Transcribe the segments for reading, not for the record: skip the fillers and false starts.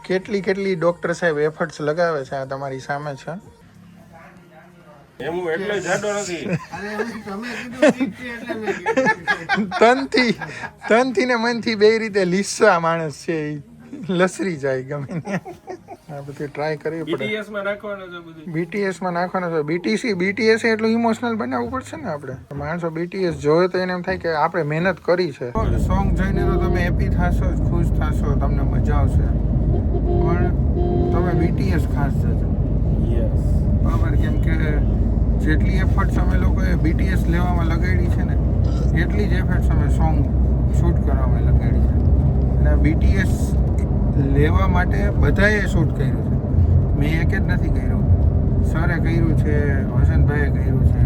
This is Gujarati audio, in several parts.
કેટલી ડોક્ટર સાહેબ એફર્ટ્સ લગાવે છે, આ તમારી સામે છે. એમ એટલે જાડો નથી. તનથી ને મનથી બે રીતે લીસા માણસ છે, એ લસરી જાય ગમે આ બધું ટ્રાય કરવી પડે. BTS માં નાખવાનો છે બધું. BTS માં નાખવાનો છે. BTS એટલું ઇમોશનલ બનાવવું પડશે ને આપણે. માણસો BTS જોવે તો એને એમ થાય કે આપણે મહેનત કરી છે. સોંગ જોઈને તો તમે હેપી થશો, ખુશ થશો, તમને મજા આવશે, પણ તમે BTS ખાસ થશો. યસ. બરાબર, કેમ કે જેટલી એફર્ટ્સ અમે લોકોએ BTS લેવામાં લગાડી છે ને, એટલી જ એફર્ટ્સ અમે સોંગ શૂટ કરવામાં લગાડી છે. અને BTS લેવા માટે બધાએ શૂટ કર્યું છે, મેં એક જ નથી કર્યું. સરે કર્યું છે, વસંતભાઈએ કર્યું છે,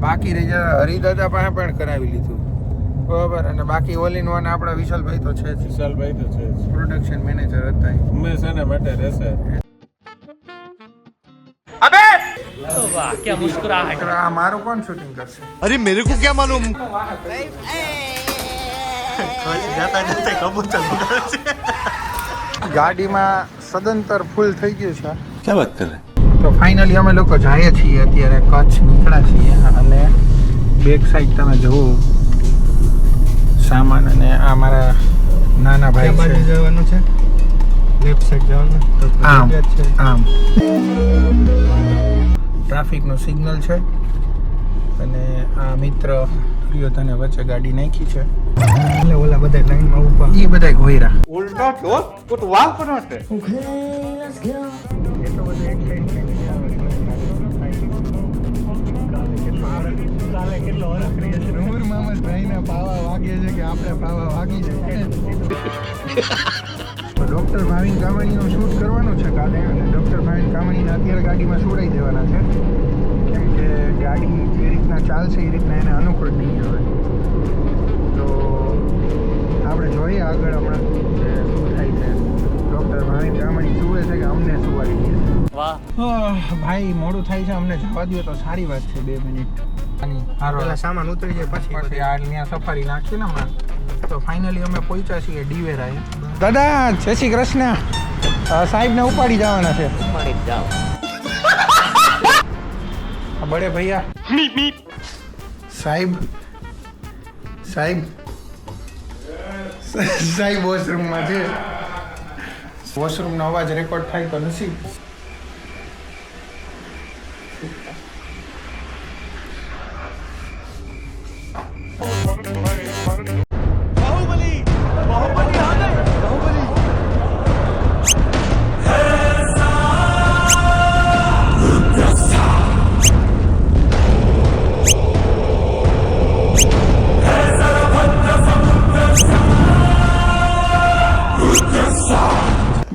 બાકી રહી જતા હરિદાદા પાસે પણ કરાવી લીધું. બરાબર, અને બાકી ઓલ ઇન વન આપણા વિશાલભાઈ તો છે જ. વિશાલભાઈ તો છે જ. પ્રોડક્શન મેનેજર હતા એ. હંમેશા એના માટે રહેશે. वाह क्या मुस्कुराहट. આ મારું કોણ શૂટિંગ કરશે? अरे मेरे को क्या मालूम. ગાડીમાં સદંતર ફૂલ થઈ ગયું છે. क्या बात कर रहे તો ફાઇનલી અમે લોકો જઈએ છીએ અત્યારે કચ્છ નીકળ્યા છીએ. અને બેક સાઈડ તમે જુઓ સામાન, અને આ મારા નાના ભાઈ છે. જવાનું છે લેફ્ટ સાઈડ જવાનું તો આમ છે. આમ ટ્રાફિકનું સિગ્નલ છે, અને આ મિત્ર દુર્યોધને વચ્ચે ગાડી નાખી છે. એટલે ઓલા બધા લાઈનમાં ઊભા. એ બધા ઘોયરા. उल्टा तो कुछ वाल पर એટલો બધો નૂર મોહમ્મદ ભાઈના પાવા વાગે છે કે આપણે પાવા વાગી જાય. ડૉક્ટર ભાવિન કામણીનું શૂટ કરવાનું છે કાલે, અને ડૉક્ટર ભાવિન કામણીને અત્યારે ગાડીમાં સુડાઈ દેવાના છે, કેમ કે ગાડી જે રીતના ચાલશે એ રીતના એને અનુકૂળ નહીં આવે. તો આપણે જોઈએ આગળ હમણાં કે શું થાય છે. ડૉક્ટર ભાવિન કામણી સુવે છે કે અમને સુવાડી દે છે. वाह. ભાઈ મોડું થાય છે, અમને જવા દો તો સારી વાત છે. 2 મિનિટ પેલા સામાન ઉતરી જાય પછી પછી આ ત્યાં સફારી નાખી ને હમણાં. તો ફાઇનલી અમે પહોંચ્યા છીએ ડીવેરાએ. દાદા જય શ્રી કૃષ્ણ. સાહેબને ઉપાડી જવાના છે. બડે ભૈયા સાહેબ વોશરૂમમાં છે. વોશરૂમનો અવાજ રેકોર્ડ થાય તો નથી.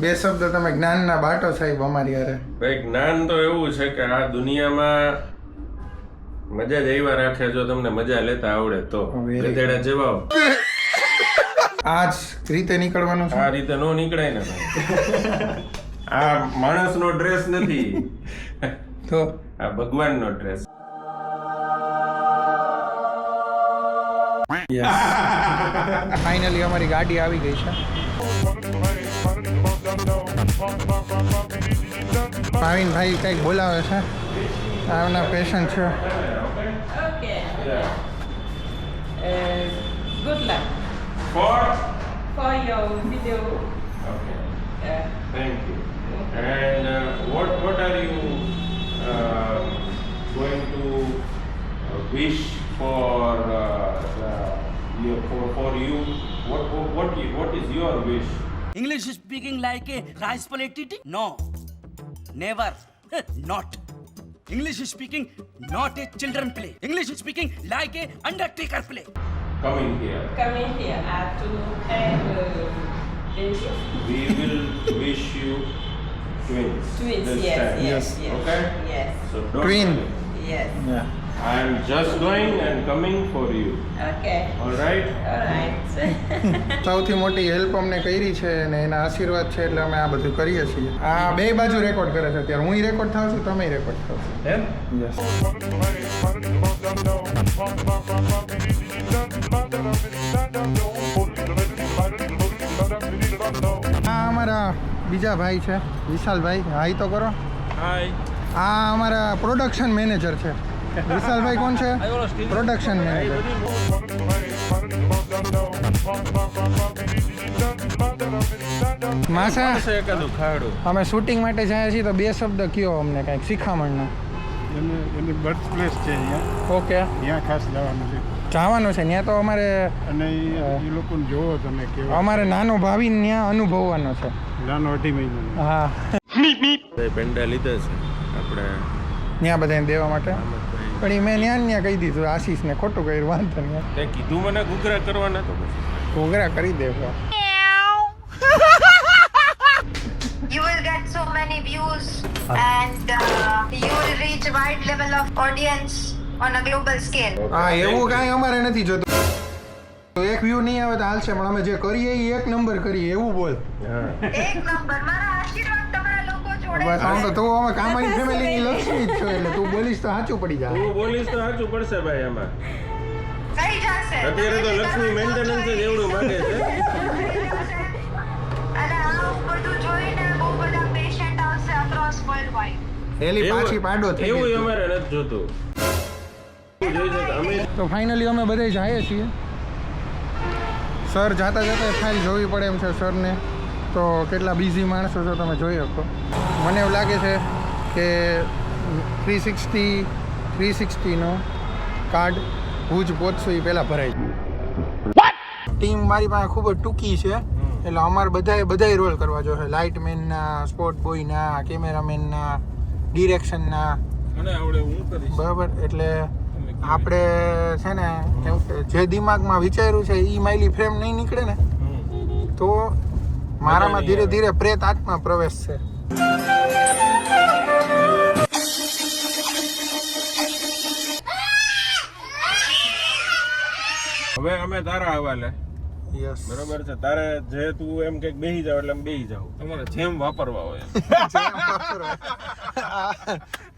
બે શબ્દ તમે જ્ઞાનના બાટો સાહેબ અમારી હારે. ભાઈ જ્ઞાન તો એવું છે કે આ દુનિયામાં મજા જ એવા રાખે જો તમને મજા લેતા આવડે તો. Very good. ગધેડા જેવા આ જ રીતે નીકળવાનું છે. આ રીતે નો નીકળાય ને ભાઈ. આ માણસનો ડ્રેસ નથી, તો આ ભગવાનનો ડ્રેસ. ફાઇનલી અમારી ગાડી આવી ગઈ છે. ભાવિનભાઈ કંઈક બોલાવે છે, આવના પેશન્ટ છે. Okay. Good luck for your video. Okay. Thank you. And what are you going to wish for you? What is your wish? English speaking like a rice plate eating? No, never, not. English speaking not a children play. English speaking like a undertaker play. Coming here. Coming here to have baby. We will wish you twins. Twins, this yes, time. yes, yes. Okay? Yes, So don't Twin. worry. yes. I am just going and coming for you. Okay. All right? All right. સૌથી મોટી હેલ્પ અમને કરી છે, અને એના આશીર્વાદ છે એટલે અમે આ બધું કરીએ છીએ. આ બે બાજુ રેકોર્ડ કરે છે અત્યારે. હું રેકોર્ડ થાવ છું, તમે રેકોર્ડ થાવ છો. Then? યસ. આ અમારા બીજા ભાઈ છે વિશાલભાઈ, હાઈ તો કરો. હાય. આ અમારા પ્રોડક્શન મેનેજર છે. વિશાલભાઈ કોણ છે? Production manager. માસા એકાદું ખાડું. અમે શૂટિંગ માટે જાય છીએ તો 2 શબ્દ કયો અમને કંઈક શીખામણના. એની બર્થ પ્લેસ છે અહીંયા, ઓકે, ત્યાં ખાસ જવાનું છે. જવાનું છે ત્યાં તો અમારે અને એ લોકોને જોવો તમે કેવા અમારે નાનો ભાવિન ત્યાં અનુભવવાનો છે. નાનો 2.5 મહિનાનો. હા, પેંડા લીધા છે આપણે ત્યાં બધાને દેવા માટે. પણ એ મેં ત્યાં કહી દીધું આશીષને, ખોટું કર્યું, વાંધો નહીં. તે કીધું મને ઘૂઘરા કરવાના તો પછી ઘોઘરા કરી દેવો. You will get so many views and you will reach wide level of audience on a global scale. હા, એવું કાંઈ અમારે નથી જોતું. એક વ્યૂ નહીં આવે તો હાલશે, પણ અમે જે કરીએ એ 1 નંબર કરીએ એવું બોલ. હા. એક નંબર મારા આશીર્વાદ તમારા લોકો જોડે બસ આમ તો તું અમે કામાની ફેમિલીની લક્ષ્મી જ છો, એટલે તું બોલીશ તો સાચું પડી જાય. તું બોલીશ તો સાચું પડશે ભાઈ આમાં. થઈ જશે. અત્યારે તો લક્ષ્મી મેન્ટેનન્સ જ એવડું માંગે છે. અને આ બધું જોઈને બહુ બધા પેશન્ટ આવશે across worldwide. એલી પાછી પાડો થઈ એવું ગઈ. અમારે નથી જોતું. જોઈ છે તો અમે તો ફાઇનલી અમે બધા જઈએ છીએ. સર જાતા જતા ફાઇલ જોવી પડે એમ છે સરને, તો કેટલા બિઝી માણસો છો તમે જોઈ શકો. મને એવું લાગે છે કે 360નો કાર્ડ ભુજ પહોંચશું એ પહેલાં ભરાઈ ગયું. ટીમ મારી પાસે ખૂબ જ ટૂંકી છે, એટલે અમારે બધાય રોલ કરવા જોઈએ. લાઇટમેનના, સ્પોટ બોયના, કેમેરામેનના, ડિરેક્શનના, અને આવડે હું કરીશ. બરાબર. એટલે આપણે છે ને એવું કે જે દિમાગમાં વિચાર્યું છે એ માઇલી ફ્રેમ નહીં નીકળે ને તો મારામાં ધીરે ધીરે પ્રેત આત્મા પ્રવેશ છે. હવે અમે તારા હવાલે. યસ, બરોબર છે. તારે જે તું એમ કંઈક બેહી જાવ એટલે અમે બેહી જાવ. તમારે જેમ વાપરવા હોય.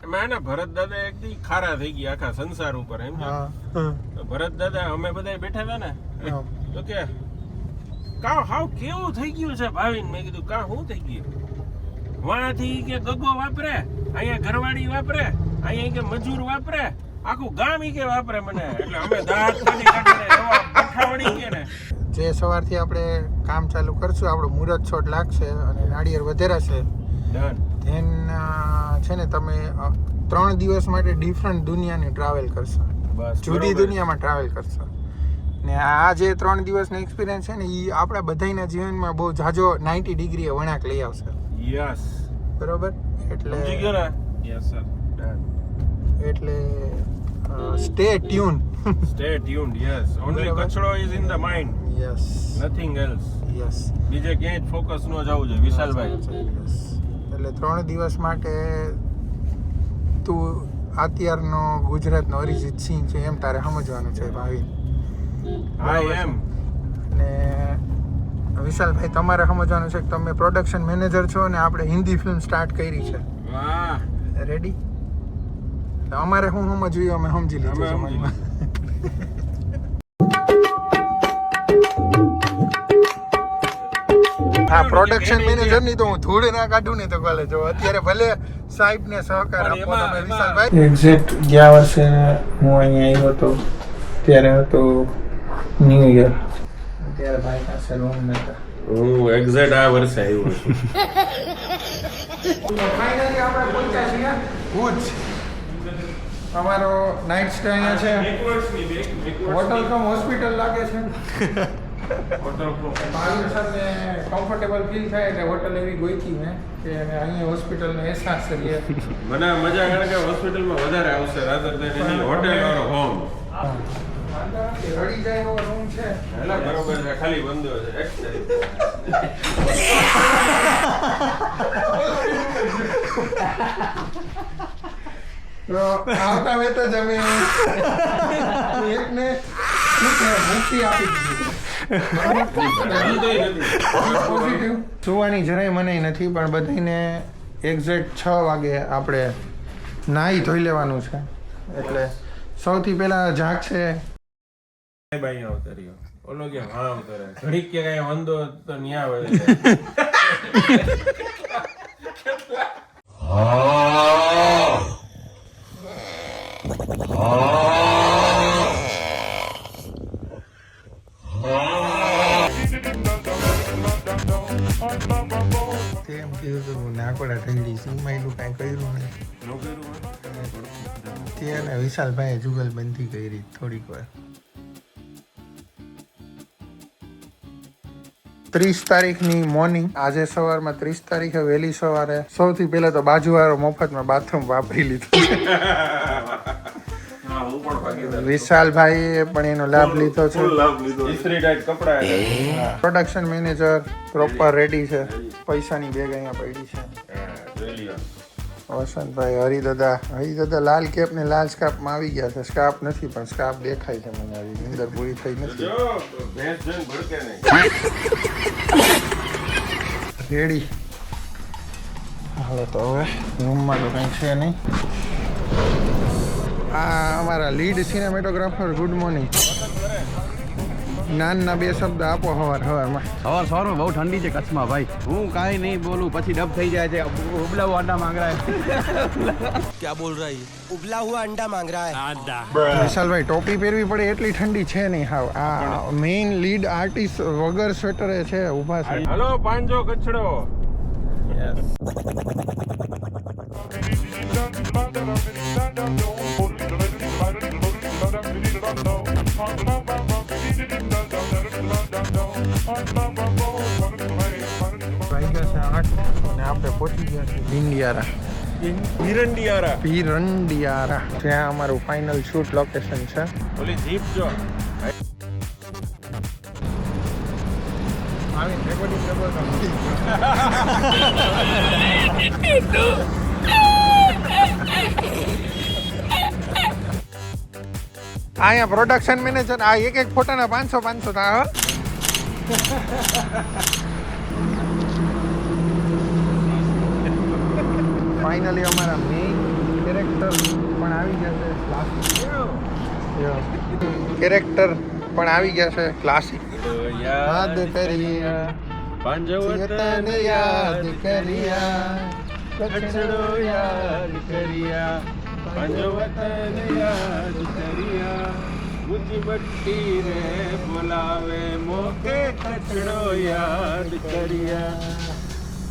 એમાં ને ભરત દાદા એક દી ખારા થઈ ગયા આખા સંસાર ઉપર એમ છે. તો ભરત દાદા અમે બધા બેઠા હતા ને તો કે કા હાવ કેવું થઈ ગયું છે ભાવિન. મેં કીધું કા શું થઈ ગયું? વાંથી કે ગગો વાપરે, અહીંયા ઘરવાળી વાપરે, અહીંયા કે મજૂર વાપરે, આખું ગામ ઈ કે વાપરે મને. એટલે અમે દાંત કાઢીને એવા બઠ્ઠા વળી ગયા ને. જે સવારથી આપણે કામ ચાલુ કરશું, આપણો મુહૂર્ત શોટ લાગશે અને નાળિયેર વધેરાશે. ડન. ધેન છે ને તમે 3 દિવસ માટે ડિફરન્ટ દુનિયાની ટ્રાવેલ કરશો, બસ જુદી દુનિયામાં ટ્રાવેલ કરશો. ને આ જે 3 દિવસનો એક્સપિરિયન્સ છે ને એ આપણા બધાના જીવનમાં બહુ ઝાઝો 90 ડિગ્રીએ વળાંક લઈ આવશે. યસ. બરોબર. એટલે સમજી ગયો ને? Yes sir. ડન. એટલે stay tune. Stay tuned, yes. Only બરાબર. કચરો is in the mind, yes, nothing else. Yes, બીજે ક્યાંય જ ફોકસ ન જવું જોઈએ વિશાલભાઈ. યસ. એટલે 3 દિવસ માટે તું અત્યારનો ગુજરાતનો અરિજીત સિંહ છે એમ તારે સમજવાનું છે ભાવિન. I am. ને વિશાલભાઈ તમારે સમજવાનું છે કે તમે પ્રોડક્શન મેનેજર છો અને આપણે હિન્દી ફિલ્મ સ્ટાર્ટ કરી છે. વાહ. રેડી? અમારે શું સમજવું અમે સમજી લીધું અમે સમજી સમજમાં. હા, પ્રોડક્શન મેનેજર ની તો હું ધૂળ ના કાઢું ને તો ભલે જો અત્યારે ભલે સાહેબ ને સહકાર પણ આપો એમાં- તમે એમાં- વિશાલભાઈ. એક્ઝેક્ટ ગયા વર્ષે હું અહીંયા આવ્યો હતો ત્યારે હતો ન્યૂ યર, ત્યારે ભાઈ પાસે રૂમ નતા. હું એક્ઝેક્ટ આ વર્ષે આવ્યો છું. ફાઇનલી આપણે પહોંચ્યા છીએ ભુજ. અમારો નાઇટ સ્ટે અહીંયા છે. હોટલ કમ હોસ્પિટલ લાગે છે. ભાવિન સરને કમ્ફર્ટેબલ ફીલ થાય એટલે હોટલ એવી ગોઈતી મેં કે અહીંયા હોસ્પિટલનો અહેસાસ કરીએ. મને મજા કારણ કે હોસ્પિટલમાં વધારે આવશે રાધર દેન એની હોટેલ ઓર હોમ. રડી જાય એવો રૂમ છે. હેલા બરોબર છે, ખાલી બંધો છે. તો આવતા વેત જ અમે એકને શું કે મુક્તિ આપી દીધી. બંધોય નથી. પોઝિટિવ સુવાની જરાય મને નથી, પણ બધાને એક્ઝેક્ટ 6 વાગે આપણે નાહી ધોઈ લેવાનું છે. એટલે સૌથી પહેલા જાગશે ભાઈ આવતો રહ્યો. ઓલો કે હા આવતો રહે. ઘડીક કે કાંઈ વાંધો તો ન્યા આવે. તેમ કીધું તું નાકોડા ઠંડી સીમાયલું કાંઈ કર્યું નહીં તેને વિશાલભાઈએ જુગલબંધી કરી થોડીક વાર 30 તારીખની મોર્નિંગ આજે સવારમાં 30 તારીખે વહેલી સવારે સૌથી પહેલા તો બાજુવાળો મફતમાં બાથરૂમ વાપરી લીધું છે વિશાલભાઈએ પણ એનો લાભ લીધો છે પ્રોડક્શન મેનેજર પ્રોપર રેડી છે પૈસાની બેગ અહીંયા પડી છે વસંતભાઈ હરિદાદા લાલ કેપ ને લાલ સ્કાર્ફમાં આવી ગયા છે સ્કાર્ફ નથી પણ સ્કાર્ફ દેખાય છે મને આવી નીંદર પૂરી થઈ નથી રેડી હાલો તો હવે રૂમમાં તો કંઈ છે નહીં આ અમારા લીડ સિનેમેટોગ્રાફર ગુડ મોર્નિંગ નાનના બે શબ્દ આપો હવારમાં સવારમાં બહુ ઠંડી છે કચ્છમાં ભાઈ હું કાંઈ નહીં બોલું પછી ડબ થઈ જાય છે ઉબલા હુआ अंडा मांग रहा है क्या बोल रहा है उबला हुआ अंडा मांग रहा है વિશાલભાઈ ટોપી પહેરવી પડે એટલી ઠંડી છે નહીં હાવ આ મેઇન લીડ આર્ટિસ્ટ વગર સ્વેટરે છે ઊભા છે હલો પાંજો કચડો વાગ્યા છે 8 અને આપણે પહોંચી ગયા છીએ ભીરંડિયારા ત્યાં અમારું ફાઇનલ શૂટ લોકેશન છે ઓલી જીપ જો અહીંયા પ્રોડક્શન મેનેજર આ એક ફોટાના 500 થાય ફાઇનલી અમારા મેઇન કેરેક્ટર પણ આવી ગયા છે કેરેક્ટર પણ આવી ગયા છે ક્લાસિક યાદ કરીએ પાંજવતન યાદ કર્યા કચડો યાદ કર્યા પાંજવતન યાદ કર્યા મુજી મટ્ટી રે બોલાવે મોકે કચડો યાદ કર્યા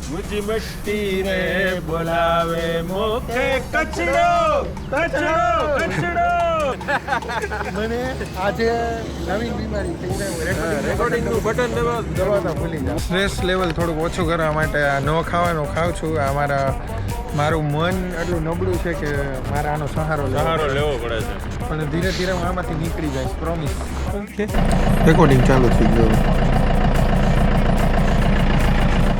મુજી મટ્ટી રે બોલાવે મોકે કચડો કચડો કચડો મને આજે નવીન બીમારી થઈ રેકોર્ડિંગનું બટન દબાવતા ભૂલી જાઉં સ્ટ્રેસ લેવલ થોડુંક ઓછું કરવા માટે આ ન ખાવાનું ખાઉં છું આ મારું મન એટલું નબળું છે કે મારે આનો સહારો લેવો પડે છે પણ ધીરે ધીરે હું આમાંથી નીકળી જઈશ પ્રોમિસ રેકોર્ડિંગ ચાલુ થઈ ગયું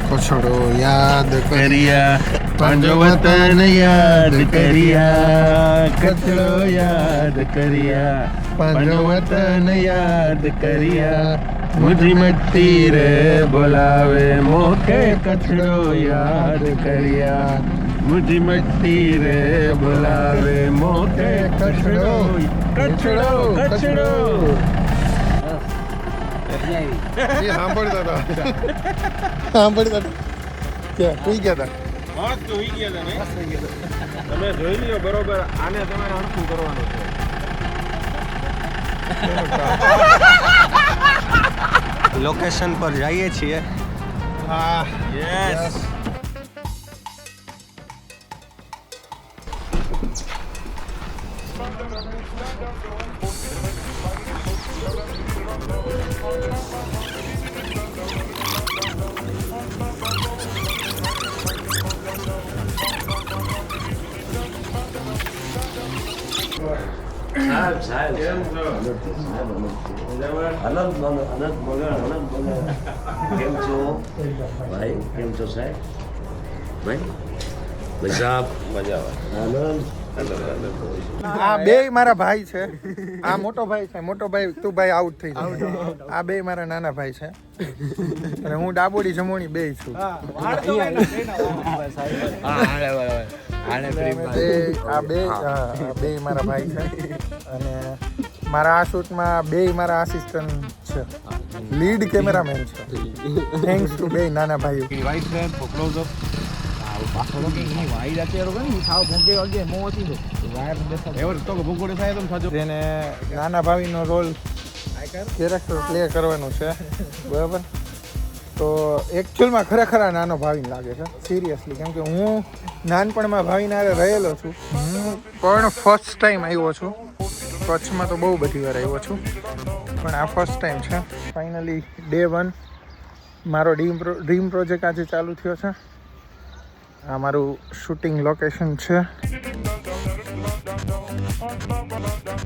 કચડો યાદ કર્યા પાંજવતન યાદ કર્યા કચડો યાદ કર્યા પાંજવતન યાદ કર્યા મુજી મટ્ટી રે બોલાવે મોકે કચડો યાદ કર્યા મુજી મટ્ટી રે બોલાવે મોકે કચડો કચડો કચડો સાંભળતા હતા સુઈ ગયા હતા મસ્ત હોઈ ગયા હતા ને તમે જોઈ લ્યો બરોબર આને તમારે હરખું કરવાનું છે લોકેશન પર જઈએ છીએ હા યસ કેમ છો? આનંદ કેમ છો ભાઈ કેમ છો સાહેબ ભાઈ સાહેબ આનંદ આ બે મારા ભાઈ છે આ મોટો ભાઈ છે મોટો ભાઈ તું ભાઈ આઉટ થઈ જાય આ બે મારા નાના ભાઈ છે અને હું ડાબોડી જમોણી બે છું આ બે મારા ભાઈ છે અને મારા આ શૂટમાં બે મારા આસિસ્ટન્ટ છે લીડ કેમેરામેન છે. થેન્ક્સ ટુ બે નાના ભાઈઓ. Wait friend for close up પાછો કે નહીં વાઈટ અત્યારે કે નહીં થાવ ભોંગે વાગે મો હતી તો વાયર દેખા એવર તો ભોંગોડે થાય તો થાજો જેને નાના ભાઈનો રોલ કેરેક્ટર પ્લે કરવાનું છે, બરાબર. તો એકચ્યુઅલમાં ખરેખર આ નાનો ભાવિન લાગે છે, સિરિયસલી. કેમ કે હું નાનપણમાં ભાવિન હારે રહેલો છું. હું પણ ફર્સ્ટ ટાઈમ આવ્યો છું કચ્છમાં. તો બહુ બધી વાર આવ્યો છું, પણ આ ફર્સ્ટ ટાઈમ છે. ફાઇનલી ડે 1 મારો ડ્રીમ પ્રોજેક્ટ આજે ચાલુ થયો છે. આ મારું શૂટિંગ લોકેશન છે.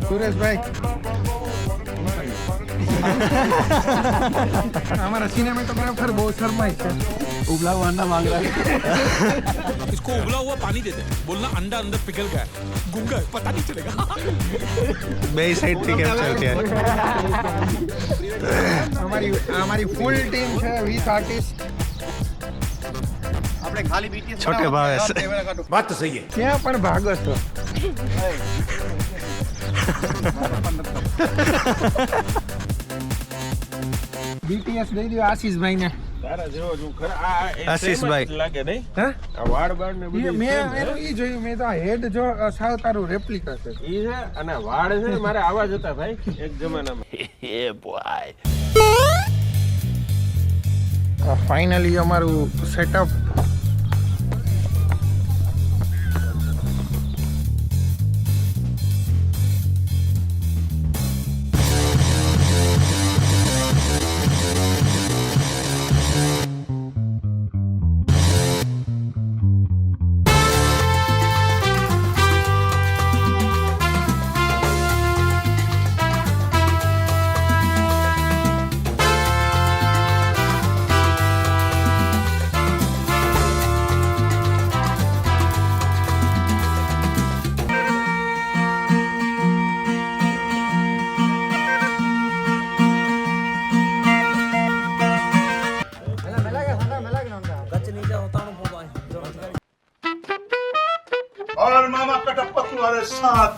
સુરેશભાઈ हमारा सिनेमेटोग्राफर बहुत शर्माई है. उबला हुआ अंडा मांग रहा है. इसको उबला हुआ पानी देते हैं, बोलना अंडा अंदर पिघल गया है, गूंगा है, पता नहीं चलेगा. બે સાઈડ થી કેપ્ચર થયા. हमारी फुल टीम है 20 आर्टिस्ट. આપણે ખાલી બીટીએસ છોટે ભાવેશ बात तो सही है. क्या पण भागो છો. બીટીએસ દઈ દો આશીષભાઈ ને. તારા જેવો જ હું ખરા આ આશીષભાઈ. same જ લાગે નહીં હે આ વાળ બાળ ને બધું મેં same છે. એનું ઈ જોયું. મેં તો આ હેડ જો સાવ તારું રેપ્લિકા છે. ઈ છે અને વાળ છે ને મારે આવા જ હતા ભાઈ એક જમાનામાં. ફાઇનલી અમારું સેટઅપ और मामा कटप्पा तुम्हारे साथ.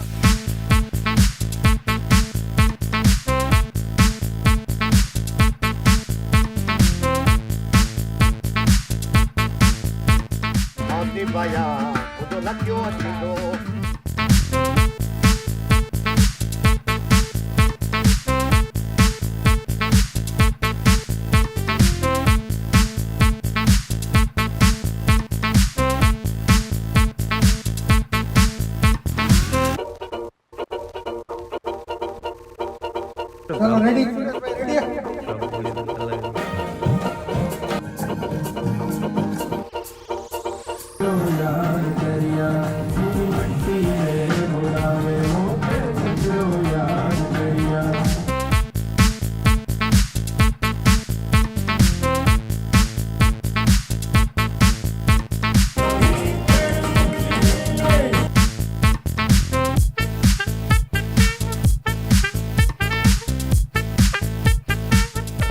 ચલો રેડી રેડી.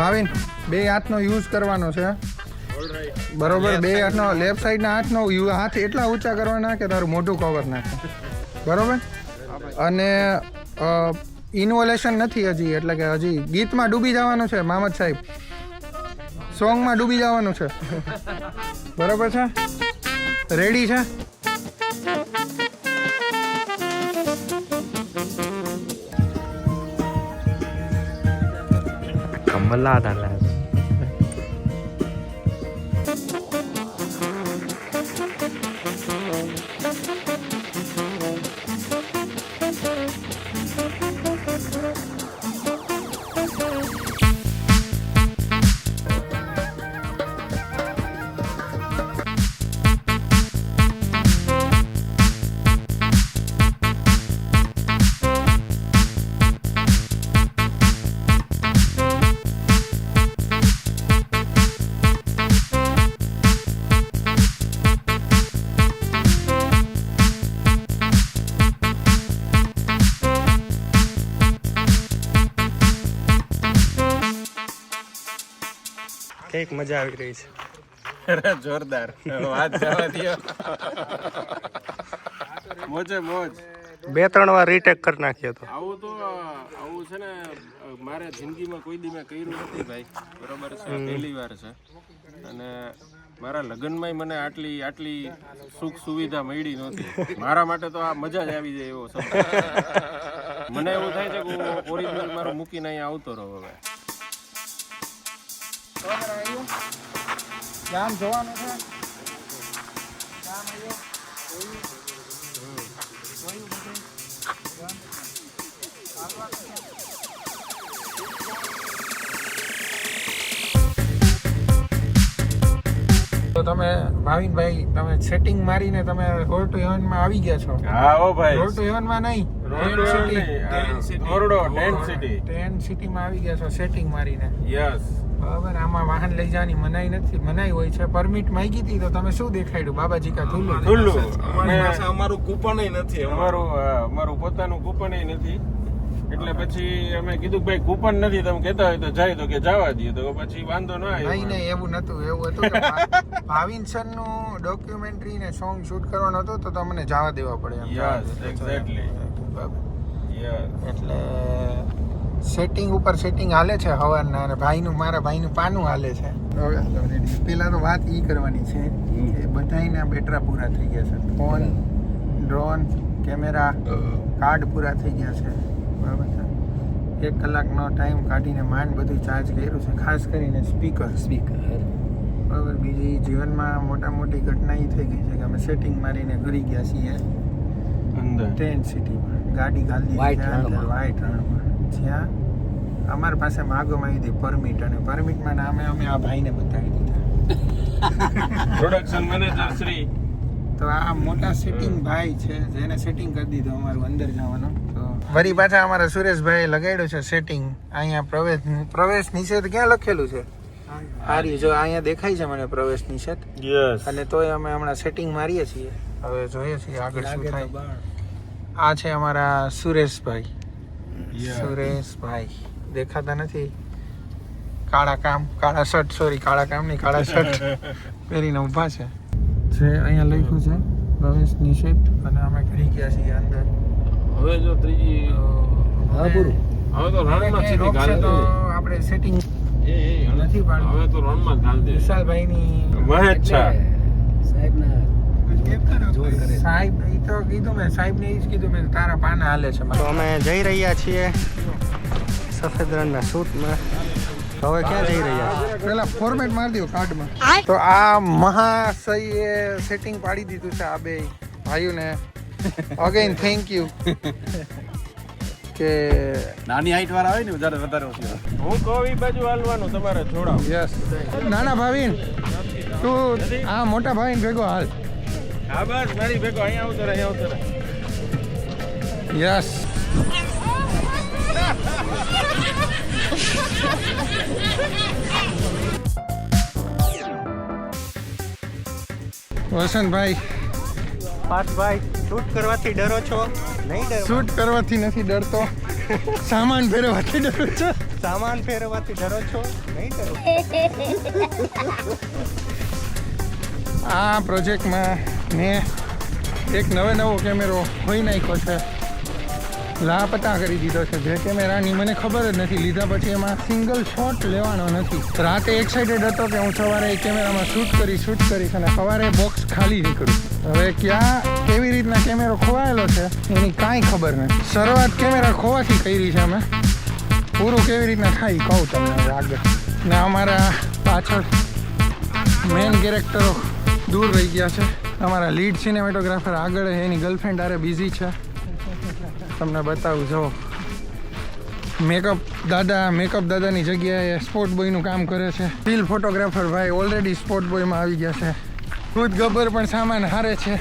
ભાવિન બે હાથનો યુઝ કરવાનો છે, બરોબર. બે હાથનો લેફ્ટ સાઈડના હાથનો હાથ એટલા ઊંચા કરવાના કે તારું મોઢું કવર નાખે, બરોબર. અને ઇન્વોલેશન નથી હજી, એટલે કે હજી ગીતમાં ડૂબી જવાનું છે. મામદ સાહેબ સોંગમાં ડૂબી જવાનું છે, બરોબર છે. રેડી છે. કમલા દાલા એક મજા આવી રહી છે. અરે જોરદાર વાત જવા દો. મોજે મોજ. 2-3 વાર રીટેક કરી નાખ્યો તો. આવું છે ને મારે જિંદગીમાં કોઈ દી મેં કર્યું નથી ભાઈ, બરોબર છે, પહેલી વાર છે. અને મારા લગ્નમાંય મને આટલી સુખ સુવિધા મળી નહોતી. મારા માટે તો આ મજા જ આવી જાય એવો સમય. મને એવું થાય છે કે હું ઓરિજિનલ મારું મૂકીને અહીંયા આવતો રહું હવે. ગામ જવાનું છે. તો તમે ભાવિનભાઈ તમે સેટિંગ મારીને તમે રોડ ટુ હેવન માં આવી ગયા છો. હા ઓ ભાઈ, રોડ ટુ હેવન માં નહીં, ટેન્ટ સિટી માં આવી ગયા છો સેટિંગ મારીને. યસ, બરાબર. આમાં વાહન લઈ જવાની મનાઈ હોય છે. પરમિટ માંગી હતી તો તમે શું દેખાડ્યું? બાબાજી કા ઠુલ્લુ. અમારું કૂપન નથી, અમારું પોતાનું કૂપન નથી. એટલે પછી અમે કીધું ભાઈ કૂપન નથી, તમે કહેતા હોય તો જાય, તો કે જવા દઈએ. તો પછી વાંધો ના આવ્યો. નહીં એવું નતું. એવું હતું કે ભાવિન સર નું ડોક્યુમેન્ટરી ને સોંગ શૂટ કરવાનું હતું તો તમને જવા દેવા પડે એમ. Yes, exactly. એટલે સેટિંગ ઉપર સેટિંગ હાલે છે હવારના, અને મારા ભાઈનું પાનું હાલે છે. પેલા તો વાત ઈ કરવાની છે કે બધાયના બેટરા પૂરા થઈ ગયા છે. ફોન, ડ્રોન, કેમેરા, કાર્ડ પૂરા થઈ ગયા છે. બરાબર છે. 1 કલાકનો ટાઈમ કાઢીને માંડ બધું ચાર્જ કર્યું છે. ખાસ કરીને સ્પીકર. બરાબર. બીજી જીવનમાં મોટી ઘટના એ થઈ ગઈ છે કે અમે સેટિંગ મારીને ઘરી ગયા છીએ અંદર ટેન્ટ સિટીમાં. ગાડી ગાલી વ્હાઈટ રણમાં, જ્યાં અમારી પાસે માગવામાં આવી હતી પરમિટ, અને પરમિટમાં નામે અમે આ ભાઈને બતાવી દીધા, પ્રોડક્શન મેનેજર શ્રી. તો આ મોટા સેટિંગ ભાઈ છે જેને સેટિંગ કરી દીધું અમારું અંદર જવાનું. તો વળી પાછા અમારા સુરેશભાઈ લગાડ્યું છે સેટિંગ. અહીંયા પ્રવેશ નિષેધ ક્યાં લખેલું છે? સારી જો અહીંયા દેખાય છે મને પ્રવેશ નિષેધ. યસ. અને તોય અમે હમણાં સેટિંગ મારીએ છીએ. હવે જોઈએ છીએ આગળ શું થાય. આ છે અમારા સુરેશભાઈ. દેખાતા નથી. કાળા શર્ટ પહેરીને ઊભા છે. જે અહીંયા લખ્યું છે પ્રવેશ નિષેધ, અને અમે ઘરી ગયા છીએ અંદર. હવે જો ત્રીજી હવે તો રણમાં સીધી ગાલ દે. આપણે સેટિંગ નથી પાડવું. હવે તો રણમાં ગાલ દે. વિશાલભાઈની મહેચ્છા સાહેબ એ તો કીધું મેં, સાહેબને એ જ કીધું મેં, તારા પાના હાલે છે. તો અમે જઈ રહ્યા છીએ સફેદ રંગના સૂટમાં. હવે ક્યાં જઈ રહ્યા છે? પેલા ફોર્મેટ મારી દો કાર્ડમાં. તો આ મહાશયે સેટિંગ પાડી દીધું છે આ બે ભાઈઓને. Again thank you. કે નાની હાઈટ વાળા હોય ને વધારે હું કહું એ બાજુ હાલવાનું તમારે છોડાવ. યસ. નાના ભાવિન તું આ મોટા ભાઈને ભેગો હાલ. હા બસ મારી ભેગો અહીંયા આવતો રહે. યસ. વસંતભાઈ, પાર્થભાઈ, શૂટ કરવાથી ડરો છો? નહીં ડરો. શૂટ કરવાથી નથી ડરતો, સામાન ફેરવવાથી ડરો છો. સામાન ફેરવવાથી ડરો છો? નહીં ડરો. આ પ્રોજેક્ટમાં મેં એક નવો કેમેરો ખોઈ નાખ્યો છે, લાપતા કરી દીધો છે. જે કેમેરાની મને ખબર જ નથી, લીધા પછી એમાં સિંગલ શોટ લેવાનો નથી. રાતે એક્સાઇટેડ હતો કે હું સવારે એ કેમેરામાં શૂટ કરીશ અને સવારે બોક્સ ખાલી નીકળું. હવે કેવી રીતના કેમેરો ખોવાયેલો છે એની કાંઈ ખબર નથી. શરૂઆત કેમેરા ખોવાથી કરી છે અમે, પૂરું કેવી રીતના થાય કહું તમને હવે આગળ. ને અમારા પાછળ મેઇન કેરેક્ટરો દૂર રહી ગયા છે. અમારા લીડ સિનેમેટોગ્રાફર આગળ એની ગર્લફ્રેન્ડ આરે બિઝી છે. તમને બતાવું જો મેકઅપ દાદાની જગ્યાએ સ્પોટ બોયનું કામ કરે છે. સ્ટીલ ફોટોગ્રાફર ભાઈ ઓલરેડી સ્પોટ બોયમાં આવી ગયા છે. ખુદ ગબ્બર પણ સામાન હારે છે.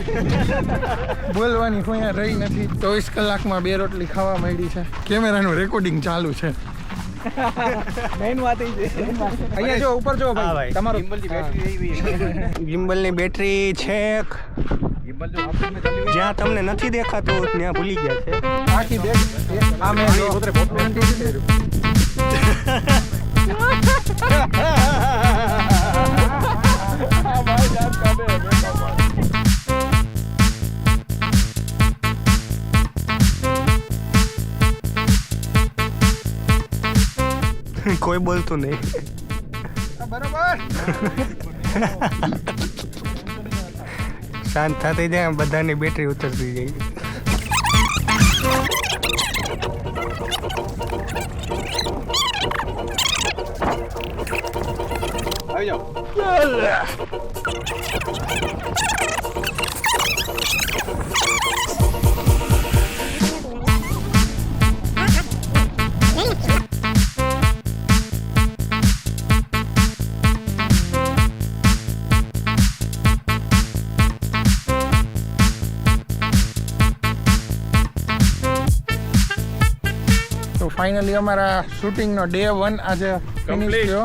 બોલવાની કોઈ રહી નથી. 24 કલાકમાં 2 રોટલી ખાવા માંડી છે. કેમેરાનું રેકોર્ડિંગ ચાલુ છે. મેઇન વાત એ છે. અહીંયા જો ઉપર જો ભાઈ, તમારો ગિમ્બલની બેટરી છે જ્યાં તમને નથી દેખાતું ત્યાં ભૂલી ગયા છે. આખી બેગ આ મેં કોઈ બોલતું નહીં. બરાબર શાંત થતી જાય બધાની બેટરી ઉતરતી જાય. આવી જાઓ. તો ફાઇનલી અમારા શૂટિંગનો ડે 1 આજે ફિનિશ Complete. થયો.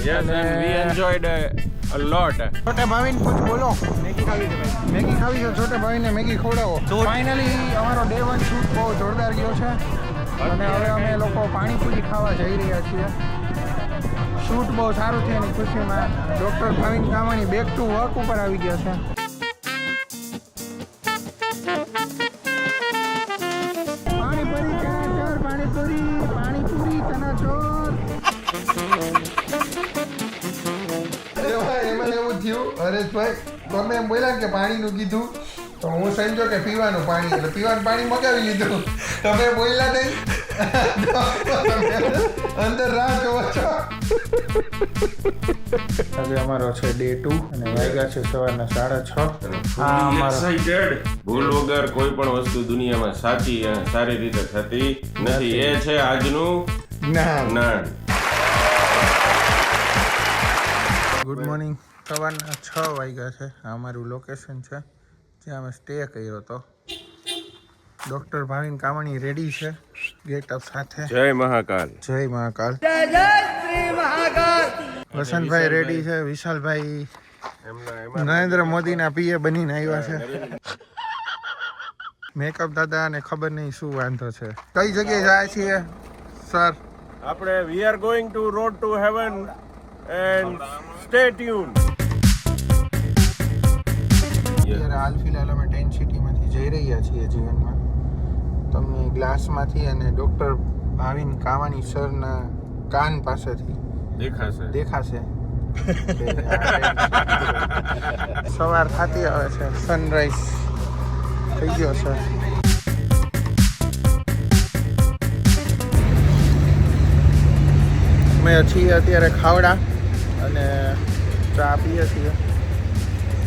Yes, and we enjoyed a lot. છોટા ભાવિન કુછ બોલો. મેગી ખાવી છે છોટા ભાવિને મેગી ખવડાવો. ફાઇનલી અમારો ડે 1 શૂટ બહુ જોરદાર ગયો છે અને હવે અમે લોકો પાણીપુરી ખાવા જઈ રહ્યા છીએ. શૂટ બહુ સારું છે એની ખુશીમાં doctor Bhavin Kamani back to work ઉપર આવી ગયા છે. પાણીપુરી ચણાચોર પાણીપુરી ચણાચોર. એમાં એવું થયું હરેશભાઈ તમે એમ બોલ્યા કે પાણીનું કીધું તો હું સમજો કે પીવાનું પાણી એટલે પીવાનું પાણી મગાવી લીધું. તમે બોલ્યા નહીં અંદર રાહ જોવો છો. આજે અમારો છે ડે 2 અને વાગ્યા છે સવારના 6:30. Excited. ભૂલ વગર કોઈ પણ વસ્તુ દુનિયામાં સાચી અને સારી રીતે થતી નથી. એ છે આજનું જ્ઞાન. Good morning. સવારના 6 વાગ્યા છે. આ અમારું લોકેશન છે જ્યાં અમે સ્ટે કર્યો હતો. ડૉક્ટર ભાવિન કામાણી રેડી છે ગેટઅપ સાથે. જય મહાકાલ. જય મહાકાલ. વસંતભાઈ રેડી છે. વિશાલભાઈ નરેન્દ્ર મોદીના પીએ બનીને આવ્યા છે. મેકઅપ દાદા ને ખબર નહીં શું વાંધો છે. કઈ જગ્યાએ જાય છીએ સર? આપણે we are going to road to heaven and stay tuned. અત્યારે હાલ ફિલહાલ અમે ટેન્ટ સિટીમાંથી જઈ રહ્યા છીએ જીવનમાં. તમને ગ્લાસમાંથી અને ડૉક્ટર ભાવિન કામાણી સરના કાન પાસેથી દેખાશે. સવાર થતી આવે છે. સનરાઈઝ થઈ ગયો છે. અમે છીએ અત્યારે ખાવડા અને ચા પીએ છીએ.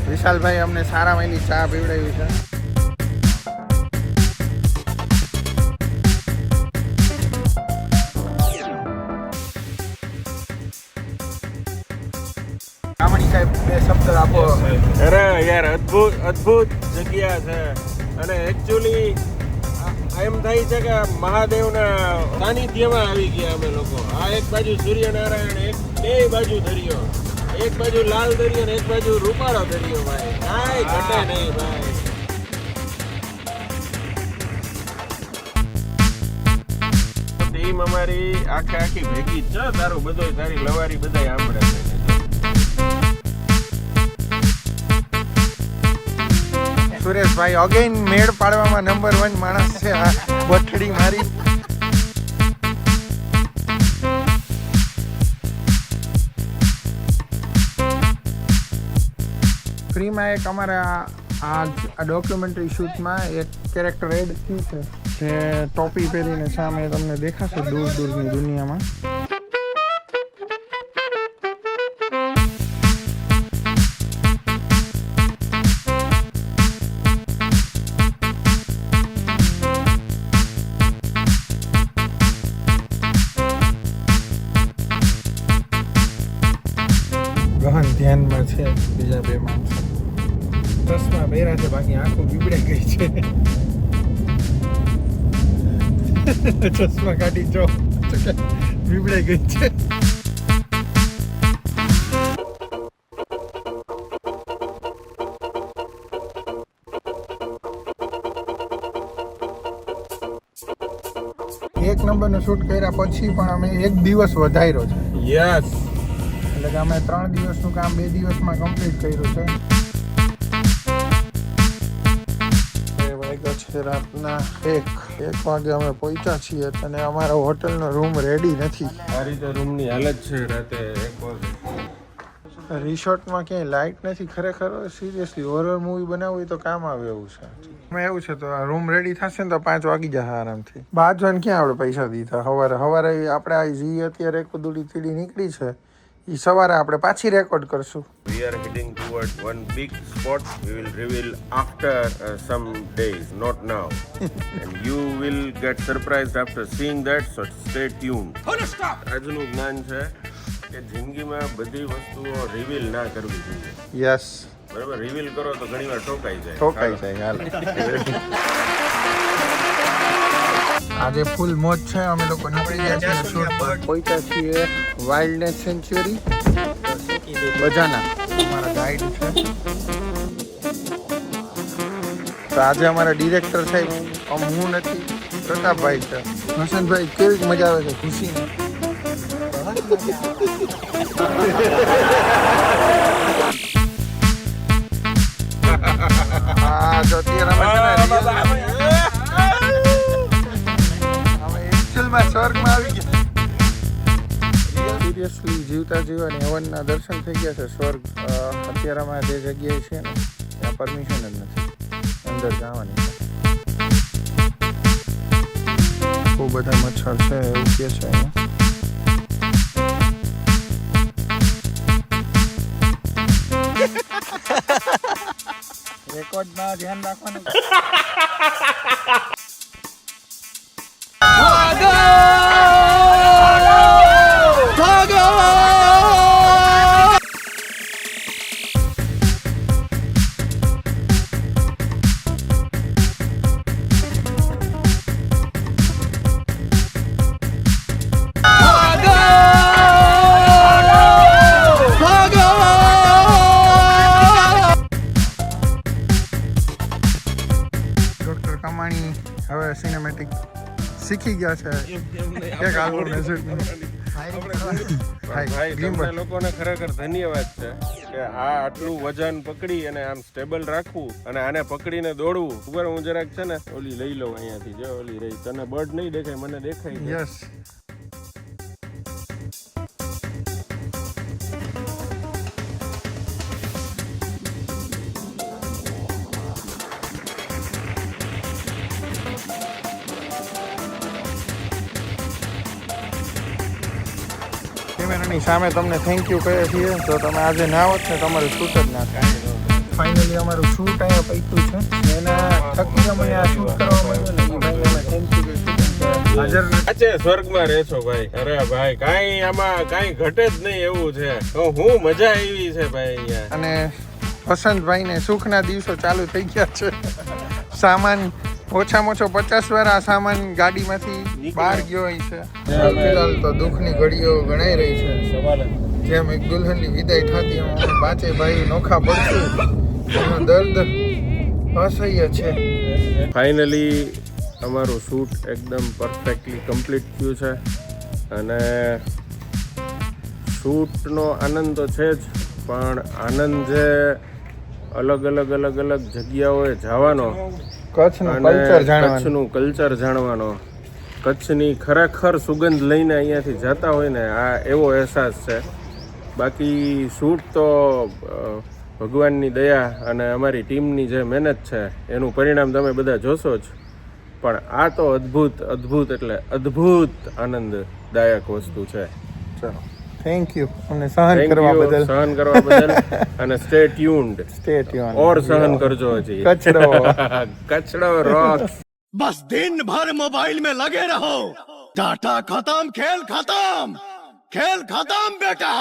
વિશાલભાઈ અમને સારા માયલી ચા પીવડાવી છે. કામણી સાહેબ બે શબ્દ આપો. અરે યાર અદ્ભુત જગ્યા છે અને એકચ્યુઅલી એમ થાય છે કે મહાદેવના સાનિધ્યમાં આવી ગયા અમે લોકો. આ એક બાજુ સૂર્યનારાયણ, બે બાજુ દરિયો, એક બાજુ લાલ દરિયો ને એક બાજુ રૂપાળો દરિયો. ભાઈ કાંઈ ઘટે નહીં ભાઈ. ટીમ અમારી આખી ભેગી જ છે. તારું બધું તારી લવારી બધા સાંભળે છે. સુરેશભાઈ અગેન મેળ પાડવામાં નંબર 1 માણસ છે. આ બઠડી મારી. ફ્રીમાં એક અમારા આ ડોક્યુમેન્ટરી શૂટમાં એક કેરેક્ટર એડ થયું છે જે ટોપી પહેરીને સામે તમને દેખાશે દૂરની દુનિયામાં. ગહન ધ્યાનમાં છે બીજા બે માણસો. ચશ્મા પહેર્યા છે બાકી આંખો બીબડાઈ ગઈ છે. ચશ્મા કાઢી જો બીબડાઈ ગઈ છે. એક નંબરનો શૂટ કર્યા પછી પણ અમે એક દિવસ વધાર્યો છે. યસ. એટલે કે અમે 3 દિવસનું કામ 2 દિવસમાં કમ્પ્લીટ કર્યું છે. વાગ્યો છે છે રાતના 1 વાગે અમે પહોંચ્યા છીએ અને અમારો હોટલનો રૂમ રેડી નથી. આ રીતે રૂમની હાલત છે રાતે 1 વાગે. રિસોર્ટમાં ક્યાંય લાઇટ નથી. ખરેખર સિરિયસલી હોરર મૂવી બનાવવું હોય તો કામ આવે એવું છે. એવું છે તો આ રૂમ રેડી થશે ને તો 5 વાગી જશે આરામથી. બાજવાન ક્યાં આપણે પૈસા દીધા? સવારે આપણે આ જી અત્યારે એક દુડી તીડી નીકળી છે એ સવારે આપણે પાછી રેકોર્ડ કરશું. We are heading towards one big spot. We will reveal after some days, not now. And you will get surprised after seeing that, so stay tuned. આજનું જ્ઞાન છે કે જિંદગીમાં બધી વસ્તુઓ રિવીલ ના કરવી જોઈએ. યસ, બરાબર? રિવીલ કરો તો ઘણીવાર ઠોકાઈ જાય. હાલ. આજે ફૂલ મોજ છે. અમે લોકો નીકળી ગયા છીએ શૂટ પર. પહોંચ્યા છીએ વાઇલ્ડનેસ સેન્ચ્યુરી બજાના. અમારા ગાઈડ છે. તો આજે અમારા ડિરેક્ટર સાહેબ હું નથી, પ્રતાપભાઈ છે. હસનભાઈ, કેવી મજા આવે છે? ખુશી હા, જો અત્યારે સ્વર્ગમાં આવી ગયા. સિરિયસલી જીવતા જીવવાની હવનના દર્શન થઈ ગયા છે. સ્વર્ગ અત્યારે અમે જે જગ્યાએ છે ને ત્યાં પરમિશન જ નથી અંદર જવાની. બહુ બધા મચ્છર છે એવું કે છે. રેકોર્ડમાં ધ્યાન રાખવાનું. ડોક્ટર કમાણી હવે સિનેમેટિક શીખી ગયા છે. એક આલ્બમ ભાઈ, તમને લોકોને ખરેખર ધન્યવાદ છે કે આ આટલું વજન પકડી અને આમ સ્ટેબલ રાખવું અને આને પકડીને દોડવું. ઉપર હું જરાક છે ને ઓલી લઈ લઉં અહીંયાથી. જો ઓલી રહી, તને બર્ડ નહીં દેખાય, મને દેખાય. યસ. કેમેરાની સામે તમને થેન્ક યુ કહીએ છીએ. તો તમે આજે ના હોત ને તમારું શૂટ જ ના થાય. ફાઇનલી અમારું શૂટ અહીંયા પૈતું છે. એના થકી અમને આ શૂટ કરવા મળ્યું ને એ ભાઈને અમે થેન્ક યુ કહીશું. હાજર સાચે સ્વર્ગમાં રહે છો ભાઈ. અરે ભાઈ, કાંઈ આમાં કાંઈ ઘટે જ નહીં એવું છે. તો હું મજા આવી છે ભાઈ અહીંયા. અને વસંતભાઈને સુખના દિવસો ચાલુ થઈ ગયા છે. સામાન ઓછામાં ઓછો 50 વાર આ સામાન ગાડીમાંથી બહાર ગયો હોય છે. ફિલહાલ તો દુઃખની ઘડીઓ ગણાઈ રહી છે. જેમ એક દુલ્હનની વિદાય થતી એમ અમે પાંચે ભાઈ નોખા પડશું. એનો દર્દ અસહ્ય છે. ફાઇનલી અમારું શૂટ એકદમ પરફેક્ટલી કમ્પ્લીટ થયું છે અને શૂટનો આનંદ તો છે જ, પણ આનંદ જે અલગ અલગ જગ્યાઓએ જવાનો, કચ્છનું કલ્ચર જાણવાનો, કચ્છની ખરેખર સુગંધ લઈને અહીંયાથી જતા હોય ને, આ એવો અહેસાસ છે. બાકી શૂટ તો ભગવાનની દયા અને અમારી ટીમની જે મહેનત છે એનું પરિણામ તમે બધા જોશો જ. પણ આ તો અદ્ભુત એટલે અદ્ભુત આનંદદાયક વસ્તુ છે. ચલો, થેન્ક યુ અમને સહન કરવા બદલ અને સ્ટે ટ્યુન્ડ ઓર સહન કરજો હજી. કચડો રોક્સ. बस दिन भर मोबाइल में लगे रहो, डाटा खत्म, खेल खत्म बेटा.